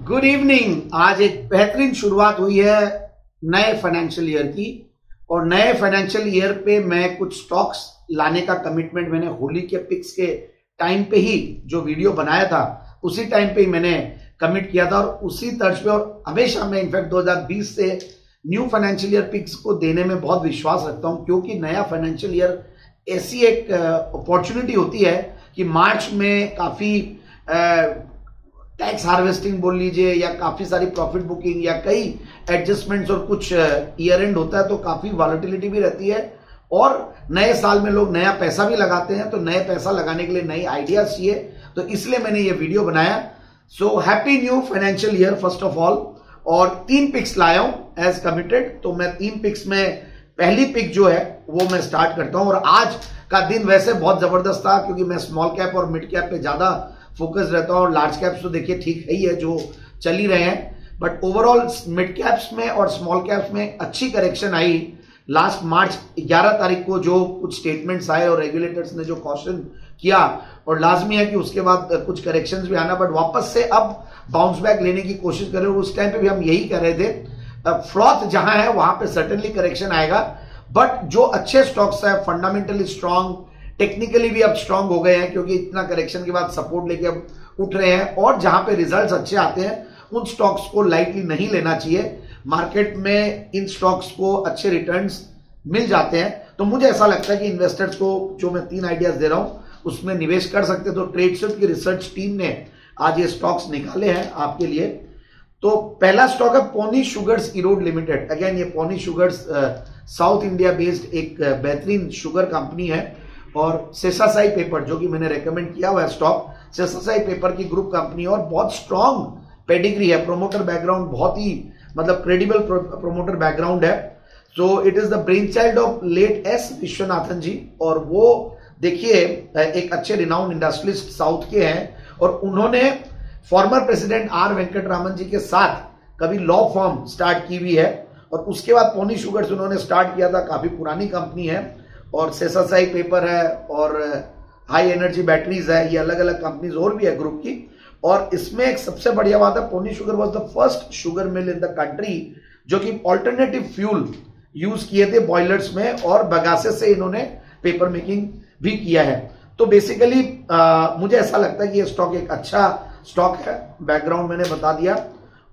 Good evening. आज एक बेहतरीन शुरुआत हुई है नए फाइनेंशियल ईयर की, और नए फाइनेंशियल ईयर पे मैं कुछ स्टॉक्स लाने का कमिटमेंट मैंने होली के पिक्स के टाइम पे ही जो वीडियो बनाया था उसी टाइम पे ही मैंने कमिट किया था, और उसी तर्ज पे और हमेशा मैं इनफैक्ट 2020 से न्यू फाइनेंशियल ईयर पिक्स को देने में बहुत विश्वास रखता हूं, क्योंकि नया फाइनेंशियल ईयर ऐसी एक अपॉर्चुनिटी होती है कि मार्च में काफी टैक्स हार्वेस्टिंग बोल लीजिए या काफी सारी प्रॉफिट बुकिंग या कई एडजस्टमेंट्स और कुछ ईयर एंड होता है, तो काफी वॉलेटिलिटी भी रहती है। और नए साल में लोग नया पैसा भी लगाते हैं, तो नए पैसा लगाने के लिए नई आइडियाज चाहिए, तो इसलिए मैंने ये वीडियो बनाया। सो happy new financial year first of all. और 3 पिक्स लाया हूं एज कमिटेड, तो मैं 3 पिक्स में पहली पिक जो है वो मैं स्टार्ट करता हूं। और आज का दिन वैसे बहुत जबरदस्त था, क्योंकि मैं स्मॉल कैप और मिड कैप पे ज्यादा फोकस रहता हूं, और लार्ज कैप्स तो देखिए ठीक है ही है जो चल ही रहे हैं, बट ओवरऑल मिड कैप्स में और स्मॉल कैप्स में अच्छी करेक्शन आई। लास्ट मार्च 11 तारीख को जो कुछ स्टेटमेंट्स आए और रेगुलेटर्स ने जो कॉशन किया, और लाजमी है कि उसके बाद कुछ करेक्शंस भी आना, बट वापस से अब बाउंस बैक लेने की कोशिश कर रहे हैं। उस टाइम पे भी हम यही कर रहे थे, फ्रॉथ जहां है वहां पे सर्टेनली करेक्शन आएगा, बट जो अच्छे स्टॉक्स है फंडामेंटली स्ट्रांग, टेक्निकली भी अब स्ट्रांग हो गए हैं, क्योंकि इतना करेक्शन के बाद सपोर्ट लेके अब उठ रहे हैं, और जहां पे रिजल्ट्स अच्छे आते हैं उन स्टॉक्स को लाइटली नहीं लेना चाहिए। मार्केट में इन स्टॉक्स को अच्छे रिटर्न्स मिल जाते हैं, तो मुझे ऐसा लगता है कि इन्वेस्टर्स को जो मैं 3 आइडियाज दे रहा हूं उसमें निवेश कर सकते। तो ट्रेडस्विफ्ट की रिसर्च टीम ने आज ये स्टॉक्स निकाले हैं आपके लिए। तो पहला स्टॉक है Ponni sugars Erode limited. Again ये Ponni sugars South India based एक बेहतरीन शुगर कंपनी है, और सेसासाई पेपर जो कि मैंने रेकमेंड किया हुआ है स्टॉक, सेसासाई पेपर की ग्रुप कंपनी, और बहुत स्ट्रांग पेडिग्री है, प्रोमोटर बैकग्राउंड बहुत ही मतलब क्रेडिबल प्रोमोटर बैकग्राउंड है। So it is the brainchild of late S Viswanathan ji, और वो देखिए एक अच्छे रिनाउंड इंडस्ट्रियलिस्ट साउथ के हैं, और उन्होंने फॉर्मर प्रेसिडेंट आर वेंकटरामन जी के साथ कभी लॉ फर्म स्टार्ट की हुई है, और उसके बाद पोनी शुगर्स उन्होंने स्टार्ट किया था। काफी पुरानी कंपनी है, और सेसासाई पेपर है, और हाई एनर्जी बैटरीज है, ये अलग अलग कंपनीज और भी है ग्रुप की। और इसमें एक सबसे बढ़िया बात है, Ponni sugar was the first sugar mill in the country जो कि ऑल्टरनेटिव फ्यूल यूज किए थे बॉयलर्स में, और बगासे से इन्होंने पेपर मेकिंग भी किया है। तो बेसिकली मुझे ऐसा लगता है कि ये स्टॉक एक अच्छा स्टॉक है, बैकग्राउंड मैंने बता दिया,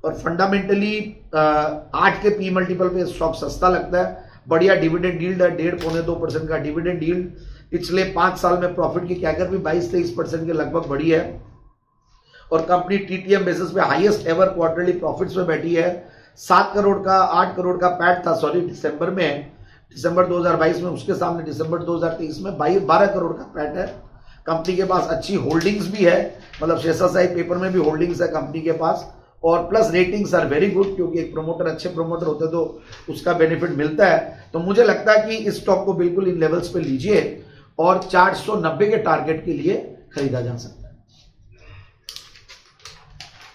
और फंडामेंटली 8 के पी मल्टीपल पे स्टॉक सस्ता लगता है। बढ़िया डिविडेंड यील्ड है, 1.5-2% का डिविडेंड यील्ड। पिछले 5 साल में प्रॉफिट की कैगर भी 22-23% के लगभग बढ़ी है, और कंपनी टीटीएम बेसिस पे हाईएस्ट एवर क्वार्टरली प्रॉफिट्स में बैठी है। 8 करोड़ का पैट था दिसंबर में, दिसंबर 2022 में, उसके सामने दिसंबर 2023 में 12 करोड़ का पैट है। कंपनी के पास अच्छी होल्डिंग्स भी है, मतलब सेसासाई पेपर में भी होल्डिंग्स है कंपनी के पास, और plus ratings are very good, क्योंकि एक प्रमोटर अच्छे प्रमोटर होते तो उसका बेनिफिट मिलता है। तो मुझे लगता है कि इस स्टॉक को बिल्कुल इन लेवल्स पे लीजिए, और 490 के टारगेट के लिए खरीदा जा सकता है।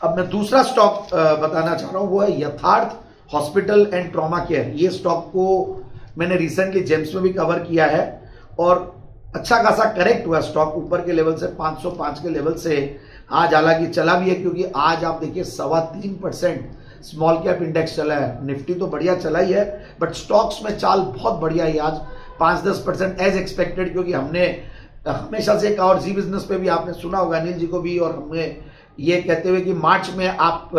अब मैं दूसरा स्टॉक बताना चाह रहा हूं, वो है यथार्थ हॉस्पिटल एंड ट्रॉमा केयर। ये स्टॉक को मैंने रिसेंटली जेम्स में भी कवर किया है, और अच्छा खासा करेक्ट हुआ स्टॉक ऊपर के लेवल से, 505 के लेवल से आज हालांकि चला भी है, क्योंकि आज आप देखिए 3.25% स्मॉल कैप इंडेक्स चला है। निफ्टी तो बढ़िया चला ही है, बट स्टॉक्स में चाल बहुत बढ़िया है आज, 5-10% एज एक्सपेक्टेड, क्योंकि हमने हमेशा से कहा, और जी बिजनेस पे भी आपने सुना होगा अनिल जी को भी, और हमें ये कहते हुए कि मार्च में आप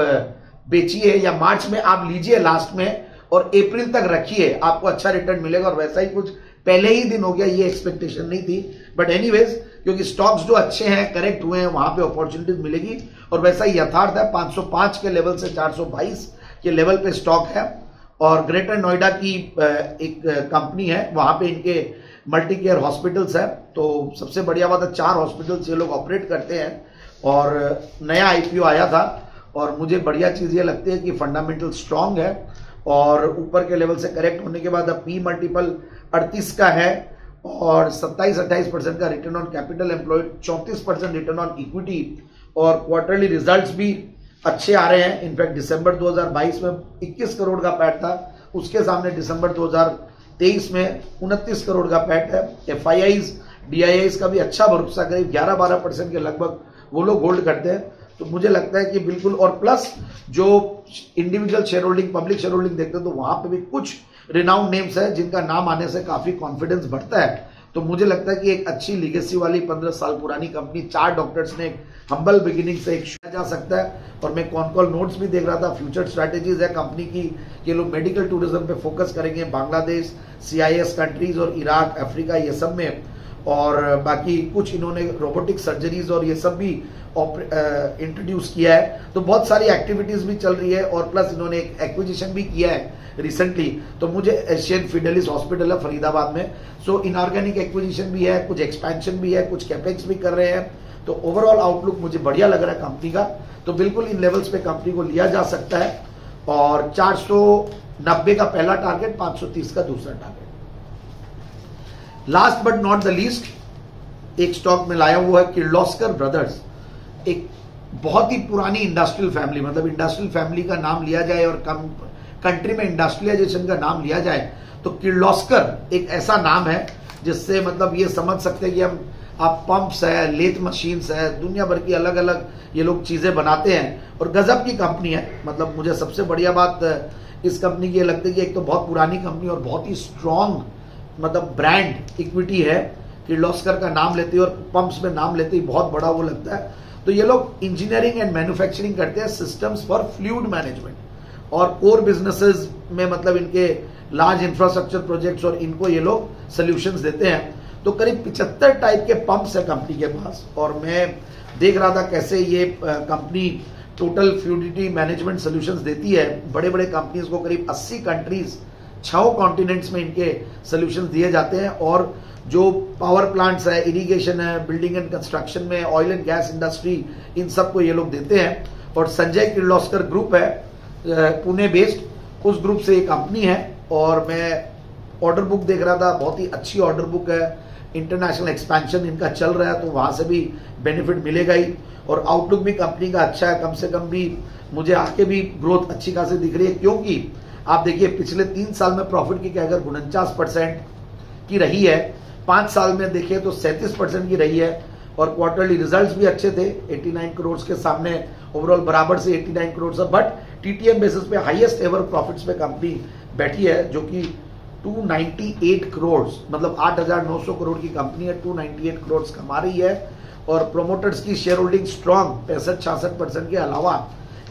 बेचिए या मार्च में आप लीजिए लास्ट में, और अप्रैल तक रखिए, आपको अच्छा रिटर्न मिलेगा। और वैसा ही कुछ पहले ही दिन हो गया, ये एक्सपेक्टेशन नहीं थी, बट एनीवेज क्योंकि स्टॉक्स जो अच्छे हैं करेक्ट हुए हैं वहां पे अपॉर्चुनिटीज मिलेगी, और वैसा ही यथार्थ है। 505 के लेवल से 422 के लेवल पे स्टॉक है, और ग्रेटर नोएडा की एक कंपनी है, वहां पे इनके मल्टी केयर हॉस्पिटल्स है। तो सबसे बढ़िया बात है, 4 हॉस्पिटल्स ये लोग ऑपरेट करते हैं, और नया आईपीओ आया था, और मुझे बढ़िया चीज ये लगती है कि फंडामेंटल स्ट्रांग है, और ऊपर के लेवल से करेक्ट होने के बाद अब पी मल्टीपल 38 का है, और 27-28% का return on capital employed, 34% return on equity, और क्वार्टरली रिजल्ट्स भी अच्छे आ रहे हैं। इनफैक्ट दिसंबर 2022 में 21 करोड़ का पैट था, उसके सामने दिसंबर 2023 में 29 करोड़ का पैट है। एफआईआईज डीआईआईज का भी अच्छा भरोसा, करीब 11-12% के लगभग वो लोग होल्ड करते हैं। तो मुझे लगता है कि बिल्कुल, और प्लस जो individual share holding, public share holding देखते हैं तो वहां पे भी कुछ रिनाउंड नेम्स है जिनका नाम आने से काफी कॉन्फिडेंस बढ़ता है। तो मुझे लगता है कि एक अच्छी लीगेसी वाली 15 साल पुरानी कंपनी, 4 डॉक्टर्स ने एक हम्बल बिगिनिंग से एक शुरू जा सकता है। और मैं कॉन कॉल नोट्स भी देख रहा था, फ्यूचर स्ट्रैटेजीज है कंपनी की, ये लोग मेडिकल टूरिज्म पे फोकस करेंगे, बांग्लादेश, CIS कंट्रीज और इराक, अफ्रीका, ये सब में। और बाकी कुछ इन्होंने रोबोटिक सर्जरीज और ये सब भी इंट्रोड्यूस किया है। तो बहुत सारी एक्टिविटीज भी चल रही है, और प्लस इन्होंने एक एक्विजिशन भी किया है रिसेंटली। तो मुझे एशियन फिडेलिस हॉस्पिटल है फरीदाबाद में, सो इनऑर्गेनिक एक्विजिशन भी है, कुछ एक्सपेंशन भी है, कुछ कैपेक्स भी कर रहे हैं। तो ओवरऑल आउटलुक मुझे बढ़िया लग रहा है कंपनी का। तो बिल्कुल इन लेवल्स पे कंपनी को लिया जा सकता है। और 490 का पहला टारगेट, 530 का दूसरा target. Last but not the least एक स्टॉक में लाया हुआ है किर्लोस्कर ब्रदर्स। एक बहुत ही पुरानी इंडस्ट्रियल फैमिली, मतलब इंडस्ट्रियल फैमिली का नाम लिया जाए और कंट्री में इंडस्ट्रियलाइजेशन का नाम लिया जाए तो किर्लोस्कर एक ऐसा नाम है जिससे मतलब ये समझ सकते हैं कि आप पंप्स है, लेथ मशीन्स है, दुनिया भर की अलग अलग ये लोग चीजें बनाते हैं और गजब की कंपनी है। मतलब मुझे सबसे बढ़िया बात इस कंपनी की ये लगती है कि एक तो बहुत पुरानी कंपनी और बहुत ही स्ट्रॉन्ग मतलब ब्रांड इक्विटी है। किर्लोस्कर का नाम लेते ही और पंप्स में नाम लेते ही बहुत बड़ा वो लगता है। तो ये लोग इंजीनियरिंग एंड मैन्युफैक्चरिंग करते हैं, सिस्टम्स फॉर फ्लूइड मैनेजमेंट, और कोर बिजनेसेस में मतलब इनके लार्ज इंफ्रास्ट्रक्चर प्रोजेक्ट्स और इनको ये लोग सोल्यूशंस देते हैं। तो करीब 75 टाइप के पंप्स है कंपनी के पास। और मैं देख रहा था कैसे ये company total fluidity management solutions देती है बड़े बड़े कंपनीज को। करीब 80 कंट्रीज, 6 कॉन्टिनेंट्स में इनके सोल्यूशंस दिए जाते हैं। और जो पावर प्लांट्स है, इरिगेशन है, बिल्डिंग एंड कंस्ट्रक्शन में, ऑयल एंड गैस इंडस्ट्री, इन सबको ये लोग देते हैं। और संजय किर्लोस्कर ग्रुप है पुणे बेस्ड, उस ग्रुप से ये कंपनी है। और मैं ऑर्डर बुक देख रहा था, बहुत ही अच्छी ऑर्डर बुक है। इंटरनेशनल एक्सपेंशन इनका चल रहा है तो वहां से भी बेनिफिट मिलेगा ही। और आउटलुक भी कंपनी का अच्छा है, कम से कम भी मुझे आके भी ग्रोथ अच्छी खासी दिख रही है। क्योंकि आप देखिए पिछले 3 साल में प्रॉफिट की अगर 49% की रही है, 5 साल में देखिए तो 37% की रही है। और क्वार्टरली रिजल्ट्स भी अच्छे थे, 89 करोड़ के सामने ओवरऑल बराबर से 89 करोड़ से। बट TTM बेसिस पे हाईएस्ट एवर प्रॉफिट्स पे कंपनी बैठी है, जो कि 298 करोड़, मतलब 8,900 करोड़ की कंपनी है, 298 करोड़ कमा रही है। और प्रोमोटर्स की शेयर होल्डिंग स्ट्रॉन्ग 65-66% के अलावा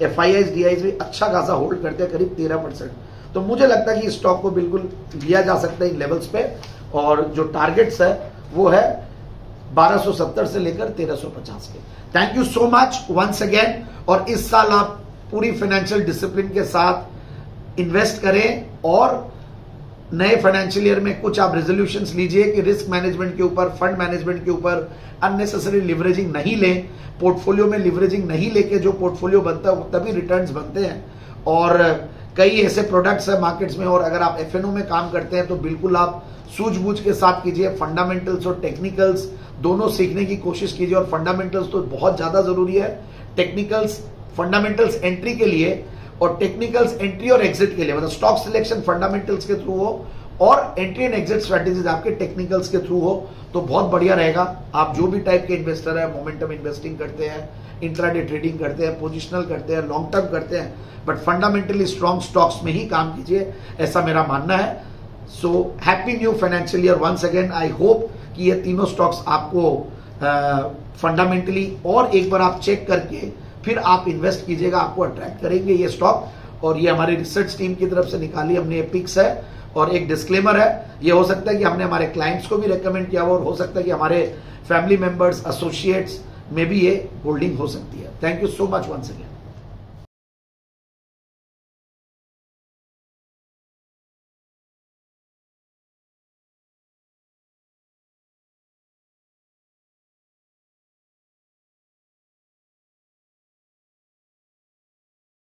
FIIs DIs भी अच्छा खासा होल्ड करते हैं, करीब 13%। तो मुझे लगता है कि इस स्टॉक को बिल्कुल लिया जा सकता है इन लेवल्स पे। और जो टारगेट्स है वो है 1270 से लेकर 1350 के। Thank you so much once again. और इस साल आप पूरी फाइनेंशियल डिसिप्लिन के साथ इन्वेस्ट करें और नए फाइनेंशियल ईयर में कुछ आप रेजोल्यूशंस लीजिए कि रिस्क मैनेजमेंट के ऊपर, फंड मैनेजमेंट के ऊपर अननेसेसरी लिवरेजिंग नहीं लें, पोर्टफोलियो में लिवरेजिंग नहीं लेके जो पोर्टफोलियो बनता है तभी रिटर्न्स बनते हैं। और कई ऐसे प्रोडक्ट्स है मार्केट्स में, और अगर आप FNO में काम करते हैं तो बिल्कुल आप सूझबूझ के साथ कीजिए। फंडामेंटल्स और टेक्निकल्स दोनों सीखने की कोशिश कीजिए। और फंडामेंटल्स तो बहुत ज्यादा जरूरी है, टेक्निकल्स, फंडामेंटल्स एंट्री के लिए और टेक्निकल्स एंट्री और एग्जिट के लिए, मतलब स्टॉक सिलेक्शन फंडामेंटल्स के थ्रू हो और एंट्री एंड एग्जिट स्ट्रेटेजीज आपके टेक्निकल्स के थ्रू हो तो बहुत बढ़िया रहेगा। आप जो भी टाइप के इन्वेस्टर है, मोमेंटम इन्वेस्टिंग करते हैं, इंट्राडे ट्रेडिंग करते हैं, पोजिशनल करते हैं, लॉन्ग टर्म करते हैं, बट फंडामेंटली स्ट्रॉन्ग स्टॉक्स में ही काम कीजिए, ऐसा मेरा मानना है। So happy new financial year once again. I hope कि ये तीनों स्टॉक्स आपको फंडामेंटली और एक बार आप चेक करके फिर आप इन्वेस्ट कीजिएगा, आपको अट्रैक्ट करेंगे ये स्टॉक। और ये हमारी रिसर्च टीम की तरफ से निकाली हमने ये पिक्स है। और एक डिस्क्लेमर है, ये हो सकता है कि हमने हमारे क्लाइंट्स को भी रेकमेंड किया हो और हो सकता है कि हमारे फैमिली मेंबर्स, एसोसिएट्स में भी ये होल्डिंग हो सकती है। Thank you so much once again.